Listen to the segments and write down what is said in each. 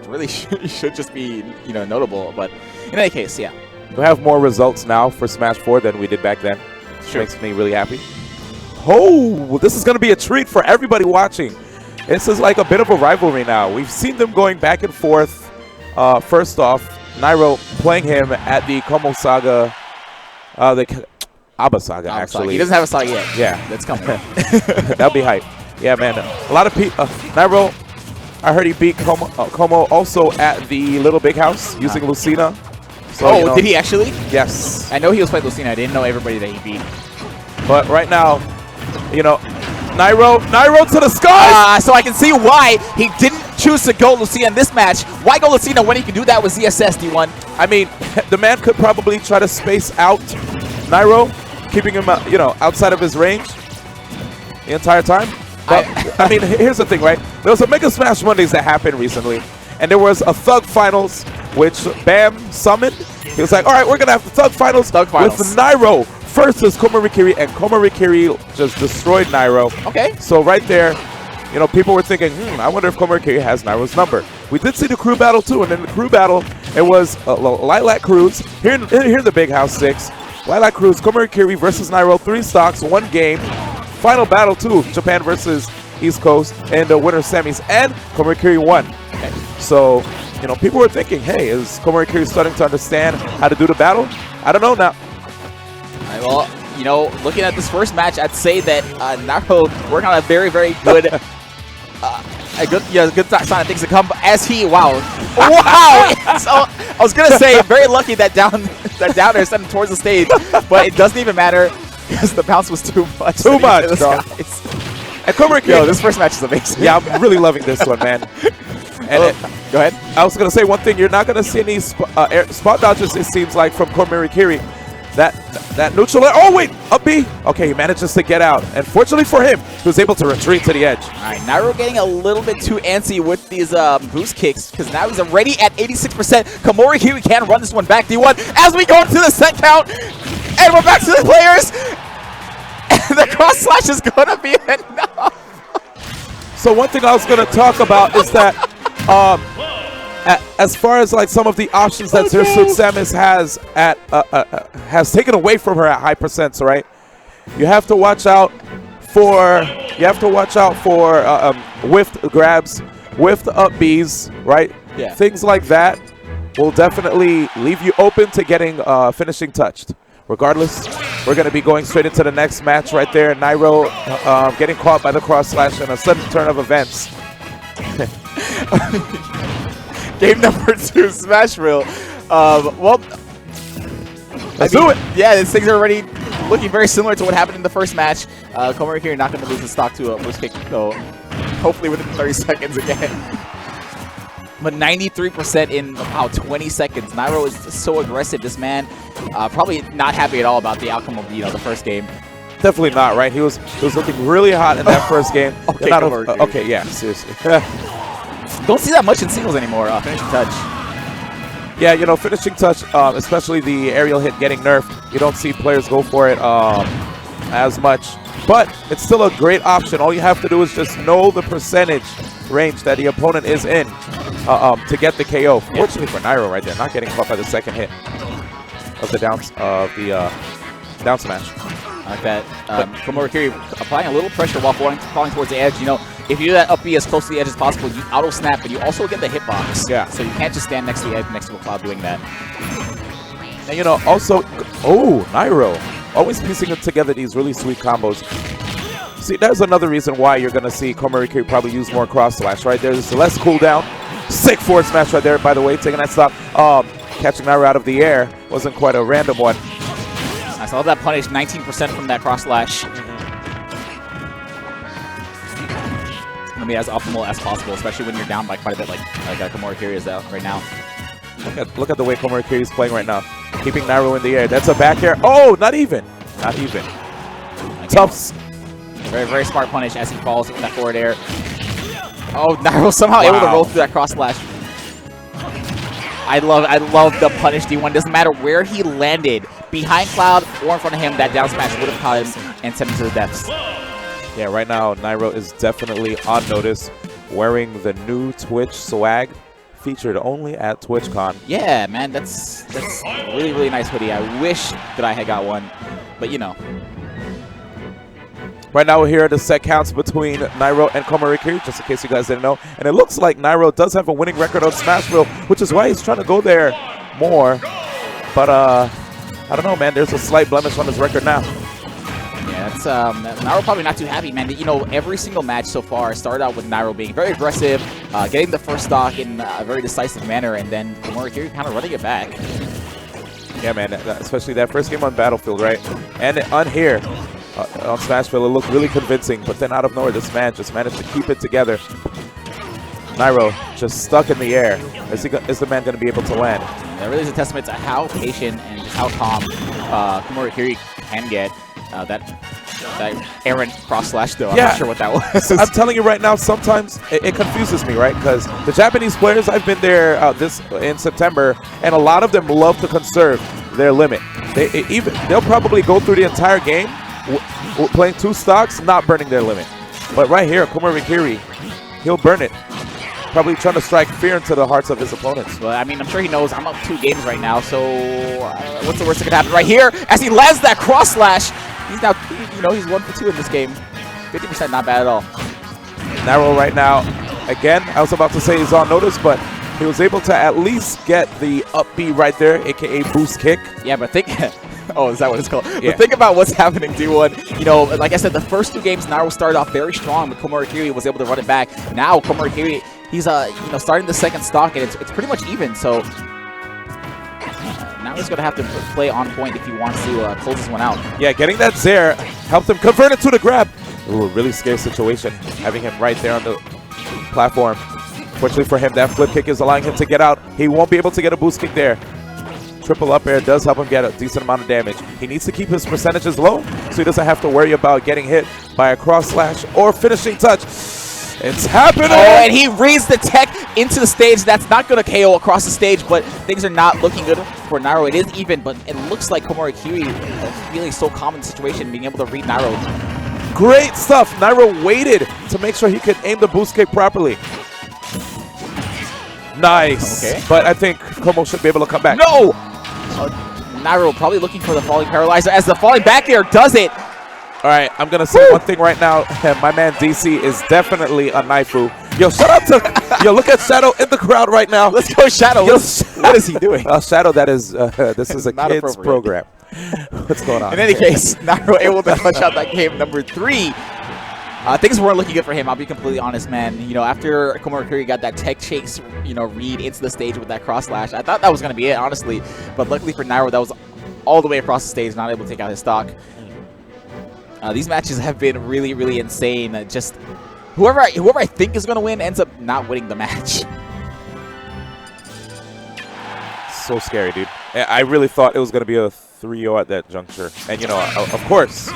really should just be, you know, notable. But in any case, yeah. We have more results now for Smash 4 than we did back then. Which Sure. makes me really happy. Oh, this is going to be a treat for everybody watching. This is like a bit of a rivalry now. We've seen them going back and forth. First off, Nairo playing him at the Como Saga, the Abba Saga, actually. He doesn't have a saga yet. Yeah. That's coming. That'll be hype. Yeah, man. A lot of people. Nairo, I heard he beat Como also at the Little Big House using Lucina. So, oh, you know, did he actually? Yes. I know he was playing Lucina. I didn't know everybody that he beat. But right now, you know, Nairo to the sky. So I can see why he didn't choose to go Lucina in this match. Why go Lucina when he can do that with ZSS, D1? I mean, the man could probably try to space out Nairo, keeping him, you know, outside of his range the entire time. But, I mean, here's the thing, right? There was a Mega Smash Mondays that happened recently, and there was a Thug Finals, which Bam summoned. He was like, all right, we're going to have the Thug Finals with Nairo versus Komorikiri, and Komorikiri just destroyed Nairo. Okay. So right there, you know, people were thinking, I wonder if Komorikiri has Nairo's number. We did see the crew battle too, and in the crew battle, it was Lilac Cruz, here in the Big House 6. Lilac Cruz, Komorikiri versus Nairo, 3 stocks, 1 game. Final battle too, Japan versus East Coast, and the winner semis, and Komorikiri won. Okay. So, you know, people were thinking, hey, is Komorikiri starting to understand how to do the battle? I don't know now. All right, well, you know, looking at this first match, I'd say that Nairo working on a very, very good, good sign of things to come. As he, wow. So I was gonna say, very lucky that downer sent him towards the stage, but it doesn't even matter because the bounce was too much. Too much, bro. And Komorikiri, yo, this first match is amazing. Yeah, I'm really loving this one, man. And go ahead. I was gonna say one thing. You're not gonna see any spot dodges. It seems like from Komorikiri. That neutral. Oh wait, up B. Okay, he manages to get out, and fortunately for him, he was able to retreat to the edge. All right, Nairo getting a little bit too antsy with these boost kicks because now he's already at 86%. Komorikiri can run this one back. D1 as we go into the set count, and we're back to the players. And the cross slash is gonna be enough. So one thing I was gonna talk about is that. As far as like some of the options that Samus has taken away from her at high percents, right? You have to watch out for whiffed grabs, whiffed up Bs, right? Yeah. Things like that will definitely leave you open to getting finishing touched. Regardless, we're going to be going straight into the next match right there. Nairo getting caught by the cross slash in a sudden turn of events. Game number 2, Smash Reel. Well, let's do it. Yeah, these things are already looking very similar to what happened in the first match. Komorikiri not going to lose the stock to a boost kick, though. Hopefully within 30 seconds again. But 93% in about 20 seconds. Nairo is so aggressive. This man probably not happy at all about the outcome of the first game. Definitely not, right? He was looking really hot in that first game. Okay, okay, yeah, seriously. Don't see that much in singles anymore, finishing touch. Yeah, you know, finishing touch, especially the aerial hit getting nerfed, you don't see players go for it as much. But it's still a great option. All you have to do is just know the percentage range that the opponent is in to get the KO. Fortunately for Nairo right there, not getting caught by the second hit of the down smash. Like that. Komorikiri applying a little pressure while falling towards the edge. You know, if you do that up B as close to the edge as possible, you auto snap, but you also get the hitbox. Yeah. So you can't just stand next to the edge next to a cloud doing that. And you know, also, Nairo always piecing together these really sweet combos. See, there's another reason why you're gonna see Komorikiri probably use more cross slash right there. There's less cooldown. Sick forward smash right there, by the way, taking that stop. Catching Nairo out of the air wasn't quite a random one. I saw that punish 19% from that cross slash. Gonna be as optimal as possible, especially when you're down by quite a bit, like Komorikiri is out right now. Look at the way Komorikiri is playing right now, keeping Nairo in the air. That's a back air. Oh, not even. Tough. Very, very smart punish as he falls with that forward air. Oh, Nairo somehow able to roll through that cross slash. I love the punish D1. Doesn't matter where he landed, behind Cloud or in front of him, that down smash would have caught him and sent him to the depths. Yeah, right now Nairo is definitely on notice, wearing the new Twitch swag, featured only at TwitchCon. Yeah, man, that's really, really nice hoodie. I wish that I had got one, but you know. Right now, we're here at the set counts between Nairo and Komorikiri, just in case you guys didn't know. And it looks like Nairo does have a winning record on Smashville, which is why he's trying to go there more. But I don't know, man. There's a slight blemish on his record now. Yeah, it's Nairo probably not too happy, man. You know, every single match so far started out with Nairo being very aggressive, getting the first stock in a very decisive manner, and then Komorikiri kind of running it back. Yeah, man, especially that first game on Battlefield, right? And on here, on Smashville, it looked really convincing, but then out of nowhere, this man just managed to keep it together. Nairo just stuck in the air. Is the man going to be able to land? That really is a testament to how patient and just how calm Komorikiri can get. That errant cross slash, though. I'm not sure what that was. I'm telling you right now, sometimes it confuses me, right? Because the Japanese players, I've been there in September, and a lot of them love to conserve their limit. They'll probably go through the entire game playing 2 stocks, not burning their limit. But right here, Komorikiri, he'll burn it. Probably trying to strike fear into the hearts of his opponents. Well, I mean, I'm sure he knows I'm up 2 games right now, so what's the worst that could happen right here? As he lands that cross slash, he's now, you know, he's 1 for 2 in this game. 50% not bad at all. Nairo right now, again, I was about to say he's on notice, but he was able to at least get the up B right there, aka boost kick. Yeah, but think... Oh, is that what it's called? Yeah. But think about what's happening, D1. You know, like I said, the first 2 games, Nairo started off very strong, but Komorikiri was able to run it back. Now, Komorikiri, he's you know, starting the second stock, and it's pretty much even. So now he's going to have to play on point if he wants to close this one out. Yeah, getting that Zair helped him convert it to the grab. Ooh, really scary situation, having him right there on the platform. Fortunately for him, that flip kick is allowing him to get out. He won't be able to get a boost kick there. Triple up air does help him get a decent amount of damage. He needs to keep his percentages low so he doesn't have to worry about getting hit by a cross slash or finishing touch. It's happening! Oh, and he reads the tech into the stage. That's not going to KO across the stage, but things are not looking good for Nairo. It is even, but it looks like Komorikiri feeling so calm in the situation, being able to read Nairo. Great stuff. Nairo waited to make sure he could aim the boost kick properly. Nice. Okay. But I think Komo should be able to come back. No! Nairo probably looking for the falling paralyzer as the falling back air does it. All right, I'm going to say one thing right now. My man DC is definitely a Naifu. Yo, shout out to... Yo, look at Shadow in the crowd right now. Let's go, Shadow. Yo, what is he doing? Shadow, that is... this is a kids program. What's going on? In any case, Nairo able to clutch out that game number 3. Things weren't looking good for him, I'll be completely honest, man. You know, after Komorikiri got that tech chase, you know, read into the stage with that cross slash, I thought that was going to be it, honestly. But luckily for Nairo, that was all the way across the stage, not able to take out his stock. These matches have been really, really insane. Just whoever I think is going to win ends up not winning the match. So scary, dude. I really thought it was going to be a 3-0 at that juncture. And, you know, of course,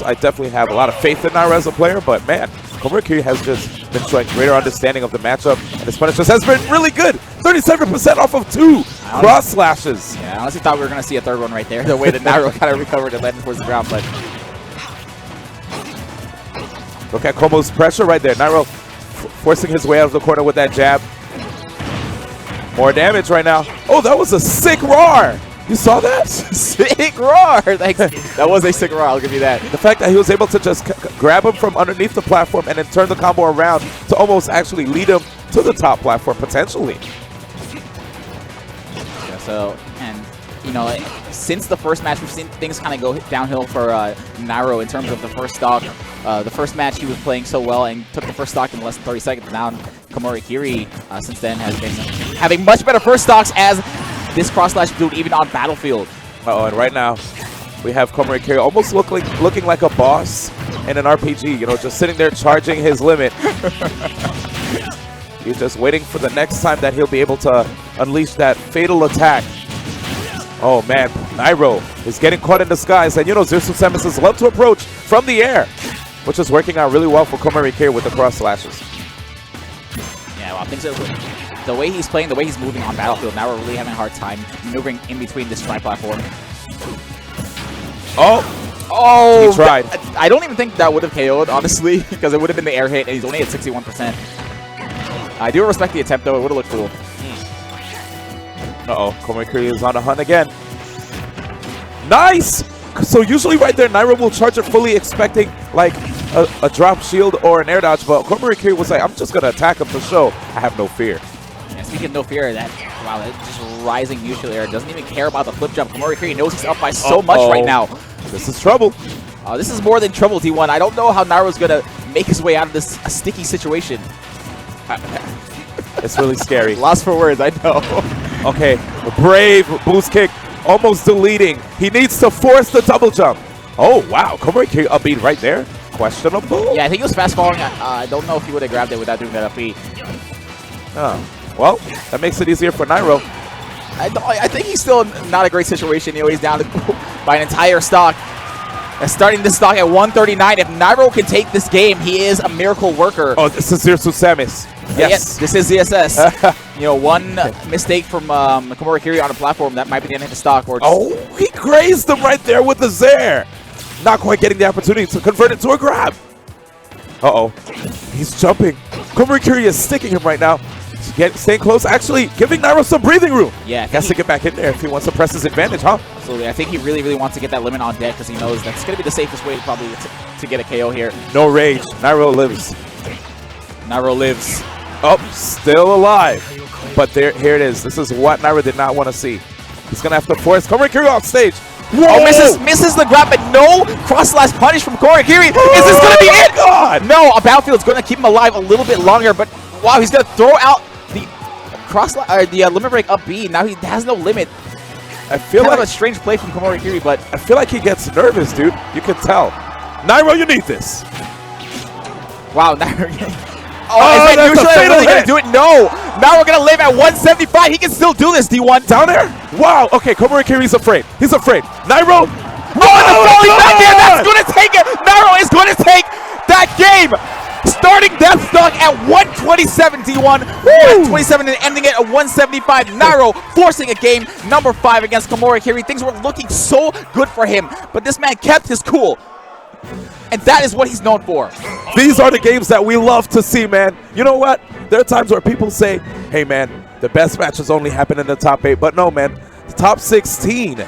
I definitely have a lot of faith in Nairo as a player, but man, Komorikiri has just been showing greater understanding of the matchup, and his punish just has been really good. 37% off of 2 cross slashes. Yeah, I honestly thought we were going to see a 3rd one right there, the way that Nairo kind of recovered and landed towards the ground, but... Look at Komo's pressure right there. Nairo forcing his way out of the corner with that jab. More damage right now. Oh, that was a sick roar. You saw that? Sick roar! Thanks. That was a sick roar, I'll give you that. The fact that he was able to just grab him from underneath the platform and then turn the combo around to almost actually lead him to the top platform, potentially. Yeah, so, and, you know, since the first match, we've seen things kind of go downhill for Nairo in terms of the first stock. The first match, he was playing so well and took the first stock in less than 30 seconds. Now, Komorikiri, since then, has been having much better first stocks as this cross slash dude even on Battlefield. Uh-oh, and right now we have Komorikiri almost looking like a boss in an RPG, you know, just sitting there charging his limit. He's just waiting for the next time that he'll be able to unleash that fatal attack. Oh man, Nairo is getting caught in disguise, and you know Xerxes Samus love to approach from the air, which is working out really well for Komorikiri with the cross slashes. Yeah, well, things are the way he's playing, the way he's moving on Battlefield, now we're really having a hard time maneuvering in between this tri-platform. Oh, he tried. I don't even think that would have KO'd, honestly, because it would have been the air hit, and he's only at 61%. I do respect the attempt, though. It would have looked cool. Uh-oh, Komorikiri is on a hunt again. Nice! So usually right there, Nairo will charge it fully expecting like a drop shield or an air dodge, but Komorikiri was like, I'm just going to attack him for show. I have no fear. Yeah, speaking of no fear, that just rising neutral air doesn't even care about the flip jump. Komorikiri knows he's up by so much right now. This is trouble. This is more than trouble, T1. I don't know how Nairo's going to make his way out of this sticky situation. It's really scary. Lost for words, I know. Okay, a brave boost kick, almost deleting. He needs to force the double jump. Oh, wow. Komorikiri upbeat right there. Questionable. Yeah, I think he was fast falling. I don't know if he would have grabbed it without doing that upbeat. Oh, well, that makes it easier for Nairo. I think he's still not a great situation. You know, he's down by an entire stock. Starting this stock at 139. If Nairo can take this game, he is a miracle worker. Oh, this is Zirsu Samus. Yes. This is ZSS. You know, one mistake from Komorikiri on a platform, that might be the end of the stock. Or oh, he grazed him right there with the Zair. Not quite getting the opportunity to convert it to a grab. Uh-oh. He's jumping. Komorikiri is sticking him right now. Staying close, actually giving Nairo some breathing room. Yeah. Has to get back in there if he wants to press his advantage, huh? Absolutely. I think he really, really wants to get that limit on deck because he knows that's going to be the safest way probably to get a KO here. No rage. Nairo lives. Nairo lives. Oh, still alive. But here it is. This is what Nairo did not want to see. He's going to have to force Komorikiri off stage. Whoa! Oh, misses the grab, but no cross-slash punish from Komorikiri. Is this going to be it? God! No, a Battlefield's going to keep him alive a little bit longer, but wow, he's going to throw out the the limit break up B. Now he has no limit. I feel kind like of a strange play from Komorikiri, but I feel like he gets nervous, dude. You can tell. Nairo, you need this. Wow, Nairo. Is that usually really going to do it? No. Now we're going to live at 175. He can still do this, D1. Down there? Wow. Okay, Komorikiri's afraid. He's afraid. Nairo. The falling back here. That's going to take it. Nairo is going to take that game. Starting death stock at 127, D1. 127 and ending it at 175. Nairo forcing a game number 5 against Komorikiri. Things were looking so good for him, but this man kept his cool. And that is what he's known for. These are the games that we love to see, man. You know what? There are times where people say, hey, man, the best matches only happen in the top 8. But no, man, the top 16.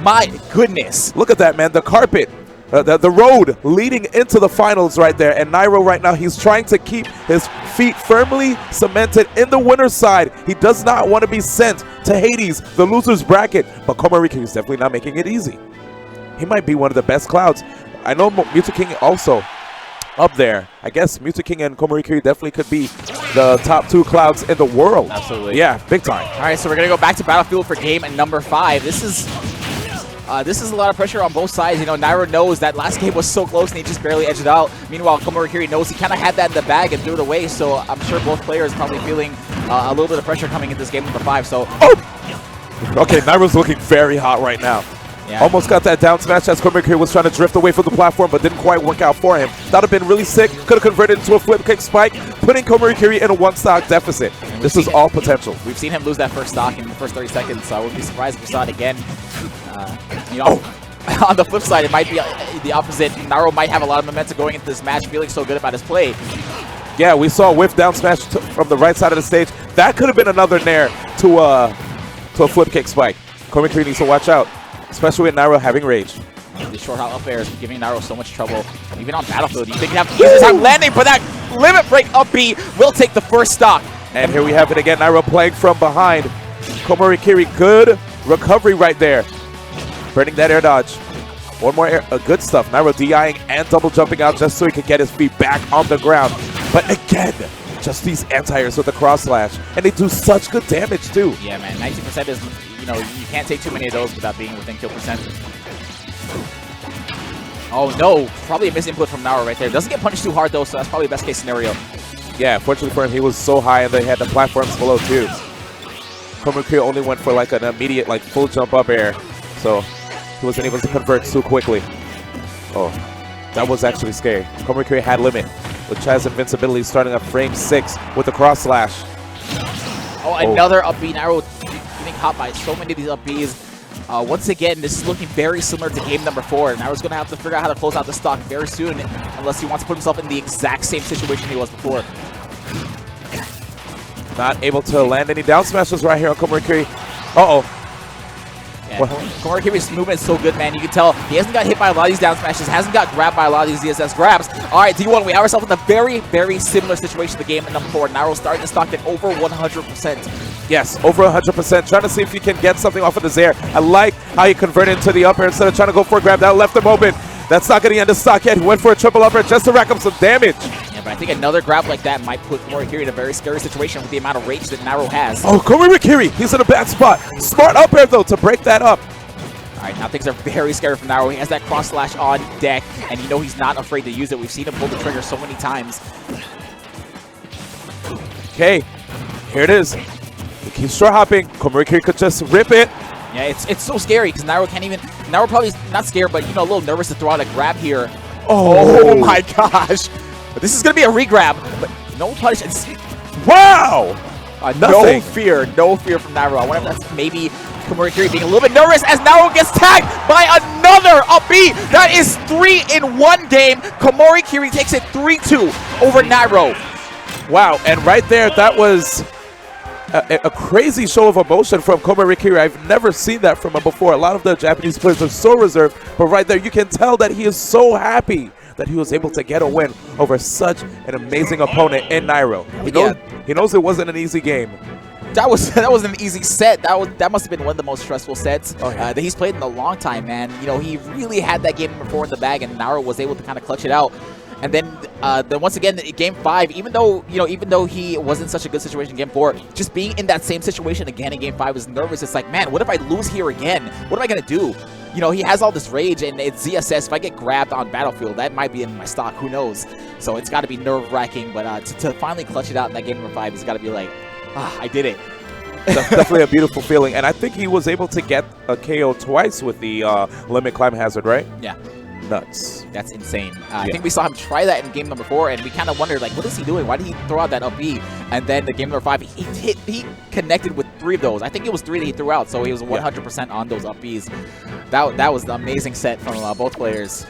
My goodness. Look at that, man. The carpet, the road leading into the finals right there. And Nairo right now, he's trying to keep his feet firmly cemented in the winner's side. He does not want to be sent to Hades, the loser's bracket. But Komorikiri is definitely not making it easy. He might be one of the best clouds. I know Mewtwo King also up there. I guess Mewtwo King and Komorikiri definitely could be the top 2 clouds in the world. Absolutely. Yeah, big time. All right, so we're going to go back to Battlefield for game number 5. This is a lot of pressure on both sides. You know, Nairo knows that last game was so close and he just barely edged it out. Meanwhile, Komorikiri knows he kind of had that in the bag and threw it away. So I'm sure both players probably feeling a little bit of pressure coming into this game number 5. So, Okay, Nairo's looking very hot right now. yeah. Almost got that down smash as Komorikiri was trying to drift away from the platform, but didn't quite work out for him. That would have been really sick. Could have converted into a flip kick spike, putting Komorikiri in a 1-stock deficit. This is all potential. We've seen him lose that first stock in the first 30 seconds, so I wouldn't be surprised if we saw it again. You know, on the flip side, it might be the opposite. Nairo might have a lot of momentum going into this match, feeling so good about his play. Yeah, we saw a whiff down smash from the right side of the stage. That could have been another nair to a flip kick spike. Komorikiri needs to watch out, especially with Nairo having rage. The short hop up air is giving Nairo so much trouble. Even on Battlefield, you think he'd have to use his time landing, but that limit break up B will take the first stock. And here we have it again, Nairo playing from behind. Komorikiri, good recovery right there. Burning that air dodge. One more air, good stuff. Nairo DIing and double jumping out just so he can get his feet back on the ground. But again, just these anti-airs with the cross slash. And they do such good damage too. Yeah, man, 19% is, you know, you can't take too many of those without being within kill percent. Oh no, probably a misinput from Nairo right there. Doesn't get punished too hard though, so that's probably the best case scenario. Yeah, fortunately for him, he was so high and they had the platforms below too. Komorikiri only went for like an immediate like full jump up air. So he wasn't able to convert too quickly. Oh, that was actually scary. Komorikiri had limit, which has invincibility starting at frame 6 with the cross slash. Oh, another up B. Nairo getting caught by so many of these up Bs. Once again, this is looking very similar to game number 4. Nairo's going to have to figure out how to close out the stock very soon, unless he wants to put himself in the exact same situation he was before. Not able to land any down smashes right here on Komorikiri. Uh-oh. Yeah, Komorikiri's movement is so good, man. You can tell he hasn't got hit by a lot of these down smashes, hasn't got grabbed by a lot of these DSS grabs. All right, D1, we have ourselves in a very, very similar situation to the game in number 4. Nairo starting to stock at over 100%. Yes, over 100%. Trying to see if he can get something off of the Zaire. I like how he converted into the upper instead of trying to go for a grab. That left him open. That's not getting into stock yet. He went for a triple upper just to rack up some damage. Yeah, but I think another grab like that might put Komorikiri in a very scary situation with the amount of rage that Nairo has. Oh, Komorikiri, he's in a bad spot. Smart up air, though, to break that up. All right, now things are very scary from Nairo. He has that cross slash on deck, and you know he's not afraid to use it. We've seen him pull the trigger so many times. Okay, here it is. He keeps short hopping. Komorikiri could just rip it. Yeah, it's so scary because Nairo can't even. Nairo probably not scared, but you know, a little nervous to throw out a grab here. Oh my gosh! But this is gonna be a regrab, but no punish. Wow! No fear from Nairo. I wonder if that's maybe Komorikiri being a little bit nervous as Nairo gets tagged by another up B. That is 3 in 1 game. Komorikiri takes it 3-2 over Nairo. Wow, and right there, that was a crazy show of emotion from Komorikiri. I've never seen that from him before. A lot of the Japanese players are so reserved, but right there, you can tell that he is so happy that he was able to get a win over such an amazing opponent in Nairo. He knows it wasn't an easy game. That was an easy set. That must have been one of the most stressful sets that he's played in a long time, man. You know, he really had that game number 4 in the bag, and Nairo was able to kind of clutch it out. And then once again, game 5, even though he wasn't such a good situation in game 4, just being in that same situation again in game 5 was nervous. It's like, man, what if I lose here again? What am I gonna do? You know, he has all this rage, and it's ZSS. If I get grabbed on Battlefield, that might be in my stock. Who knows? So it's got to be nerve-wracking. But to finally clutch it out in that game number 5, he's got to be like, I did it. That's definitely a beautiful feeling. And I think he was able to get a KO twice with the limit climb hazard, right? Yeah. Nuts. That's insane. I think we saw him try that in game number 4, and we kind of wondered, like, what is he doing? Why did he throw out that up B? And then the game number 5, he connected with 3 of those. I think it was 3 that he threw out, so he was 100% on those up Bs. That was an amazing set from both players.